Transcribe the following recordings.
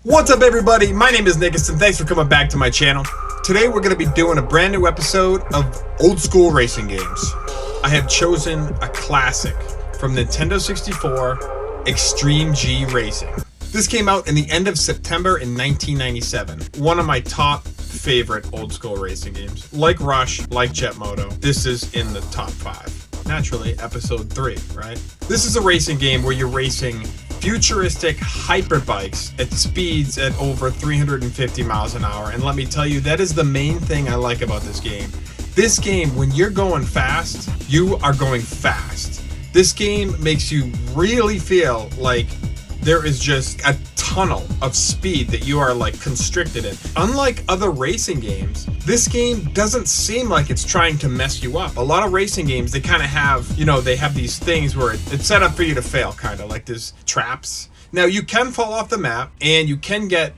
What's up, everybody? My name is Nickerson. Thanks for coming back to my channel. Today we're going to be doing a brand new episode of old school racing games. I have chosen a classic from Nintendo 64, Extreme G Racing. This came out in the end of September in 1997. One of my top favorite old school racing games. Like Rush, like Jet Moto, this is in the top 5. Naturally, episode 3, right? This is a racing game where you're racing futuristic hyperbikes at speeds at over 350 miles an hour. And let me tell you, that is the main thing I like about this game. This game, when you're going fast, you are going fast. This game makes you really feel like there is just a tunnel of speed that you are like constricted in. Unlike other racing games, this game doesn't seem like it's trying to mess you up. A lot of racing games, they kind of have, they have these things where it's set up for you to fail, kind of like there's traps. Now, you can fall off the map and you can get,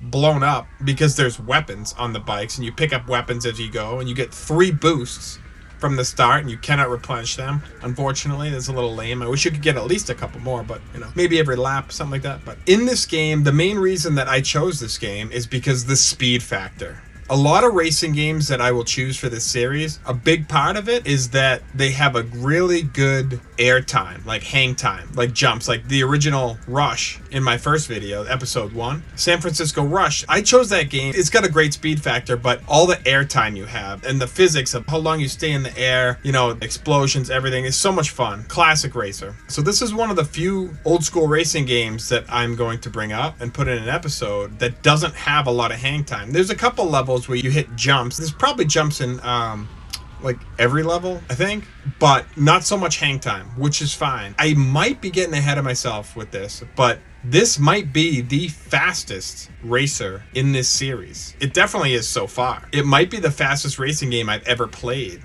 blown up because there's weapons on the bikes and you pick up weapons as you go and you get 3 boosts from the start and you cannot replenish them. Unfortunately, that's a little lame. I wish you could get at least a couple more, but maybe every lap, something like that. But in this game, the main reason that I chose this game is because the speed factor. A lot of racing games that I will choose for this series, a big part of it is that they have a really good air time, like hang time, like jumps, like the original Rush in my first video, episode 1, San Francisco Rush. I chose that game. It's got a great speed factor, but all the air time you have and the physics of how long you stay in the air, explosions, everything is so much fun. Classic racer. So this is one of the few old school racing games that I'm going to bring up and put in an episode that doesn't have a lot of hang time. There's a couple levels where you hit jumps. There's probably jumps in like every level, I think, but not so much hang time, which is fine. I might be getting ahead of myself with this, but this might be the fastest racer in this series. It definitely is so far. It might be the fastest racing game I've ever played.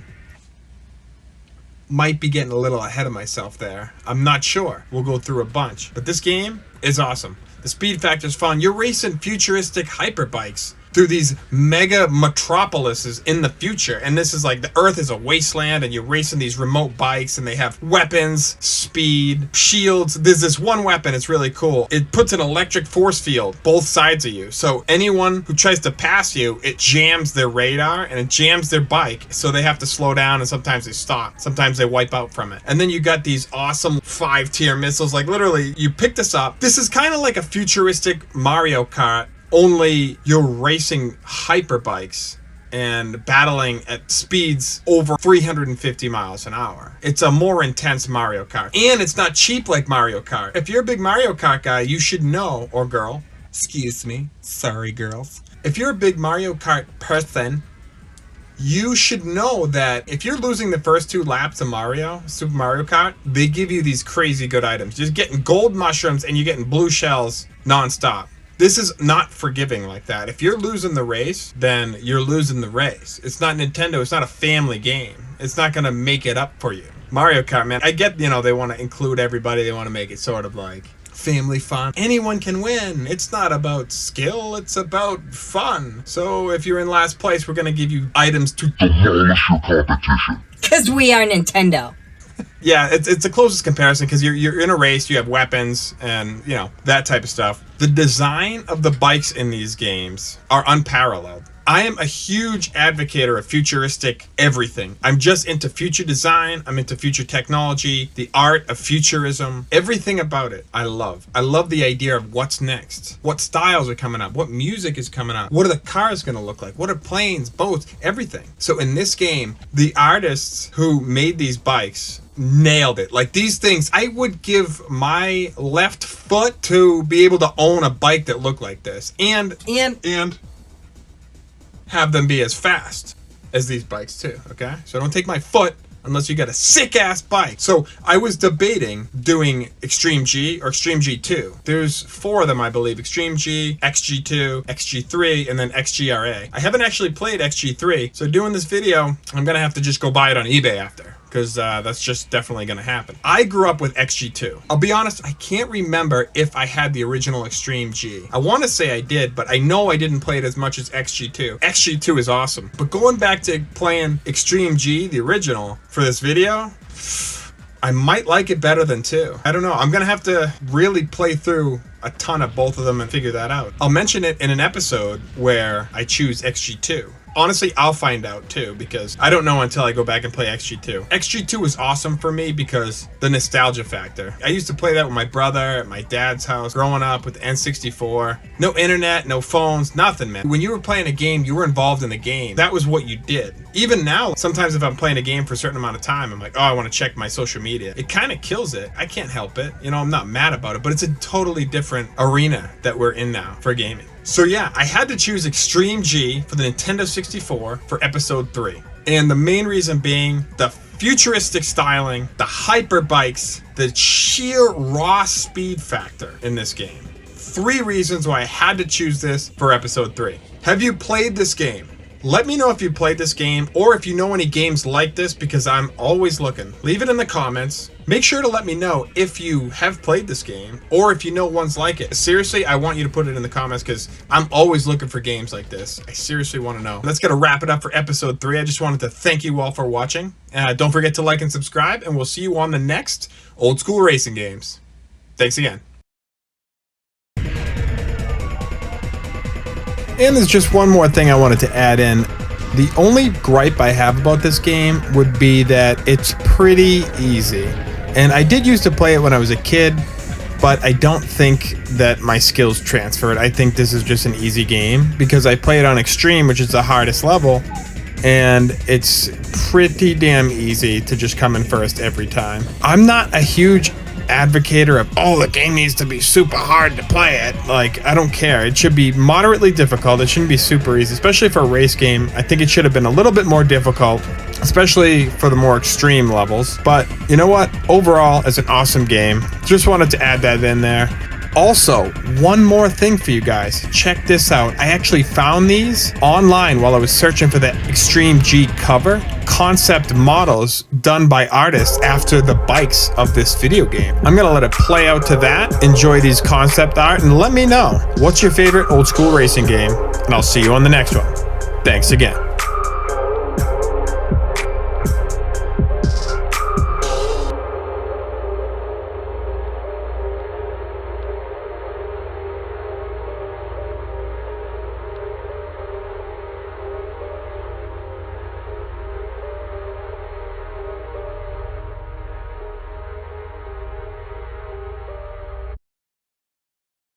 Might be getting a little ahead of myself there. I'm not sure. We'll go through a bunch, but this game is awesome. The speed factor is fun. You're racing futuristic hyperbikes through these mega metropolises in the future, and this is like the Earth is a wasteland and you're racing these remote bikes and they have weapons, speed, shields. There's this one weapon, it's really cool. It puts an electric force field both sides of you, so anyone who tries to pass you, it jams their radar and it jams their bike, so they have to slow down and sometimes they stop, sometimes they wipe out from it. And then you got these awesome 5-tier missiles. Like literally, you pick this up, this is kind of like a futuristic Mario Kart, only you're racing hyperbikes and battling at speeds over 350 miles an hour. It's a more intense Mario Kart. And it's not cheap like Mario Kart. If you're a big Mario Kart guy, you should know, or girl, excuse me, sorry girls. If you're a big Mario Kart person, you should know that if you're losing the first 2 laps of Super Mario Kart, they give you these crazy good items. You're getting gold mushrooms and you're getting blue shells nonstop. This is not forgiving like that. If you're losing the race, then you're losing the race. It's not Nintendo. It's not a family game. It's not going to make it up for you. Mario Kart, man, I get, they want to include everybody. They want to make it sort of like family fun. Anyone can win. It's not about skill. It's about fun. So if you're in last place, we're going to give you items to demolish your competition. Because we are Nintendo. Yeah, it's the closest comparison because you're in a race, you have weapons and, that type of stuff. The design of the bikes in these games are unparalleled. I am a huge advocate of futuristic everything. I'm just into future design. I'm into future technology, the art of futurism, everything about it. I love the idea of what's next, what styles are coming up, what music is coming up, what are the cars going to look like, what are planes, boats, everything. So in this game, the artists who made these bikes nailed it. Like these things, I would give my left foot to be able to own a bike that looked like this and have them be as fast as these bikes too, okay? So don't take my foot unless you got a sick ass bike. So I was debating doing Extreme G or Extreme G2. There's 4 of them, I believe. Extreme G, XG2, XG3, and then XGRA. I haven't actually played XG3, so doing this video, I'm gonna have to just go buy it on eBay after, because that's just definitely going to happen. I grew up with XG2. I'll be honest, I can't remember if I had the original Extreme G. I want to say I did, but I know I didn't play it as much as XG2. XG2 is awesome. But going back to playing Extreme G, the original, for this video, I might like it better than 2. I don't know. I'm gonna have to really play through a ton of both of them and figure that out. I'll mention it in an episode where I choose XG2. Honestly, I'll find out too, because I don't know until I go back and play XG2. XG2 was awesome for me because the nostalgia factor. I used to play that with my brother at my dad's house growing up with the N64. No internet, no phones, nothing, man. When you were playing a game, you were involved in the game. That was what you did. Even now, sometimes if I'm playing a game for a certain amount of time, I'm like, oh, I want to check my social media. It kind of kills it. I can't help it. You know, I'm not mad about it, but it's a totally different arena that we're in now for gaming. So yeah, I had to choose Extreme G for the Nintendo 64 for episode 3. And the main reason being the futuristic styling, the hyper bikes, the sheer raw speed factor in this game. 3 reasons why I had to choose this for episode 3. Have you played this game? Let me know if you played this game or if you know any games like this, because I'm always looking. Leave it in the comments. Make sure to let me know if you have played this game or if you know ones like it. Seriously, I want you to put it in the comments because I'm always looking for games like this. I seriously want to know. That's going to wrap it up for episode 3. I just wanted to thank you all for watching. Don't forget to like and subscribe, and we'll see you on the next Old School Racing Games. Thanks again. And there's just one more thing I wanted to add in. The only gripe I have about this game would be that it's pretty easy. And I did used to play it when I was a kid, but I don't think that my skills transferred. I think this is just an easy game because I play it on Extreme, which is the hardest level, and it's pretty damn easy to just come in first every time. I'm not a huge advocator of, oh, the game needs to be super hard to play it. Like, I don't care. It should be moderately difficult. It shouldn't be super easy, especially for a race game. I think it should have been a little bit more difficult, especially for the more extreme levels. But you know what? Overall, it's an awesome game. Just wanted to add that in there. Also, one more thing for you guys. Check this out. I actually found these online while I was searching for the Extreme G cover. Concept models done by artists after the bikes of this video game. I'm gonna let it play out to that. Enjoy these concept art and let me know what's your favorite old school racing game, and I'll see you on the next one. Thanks again.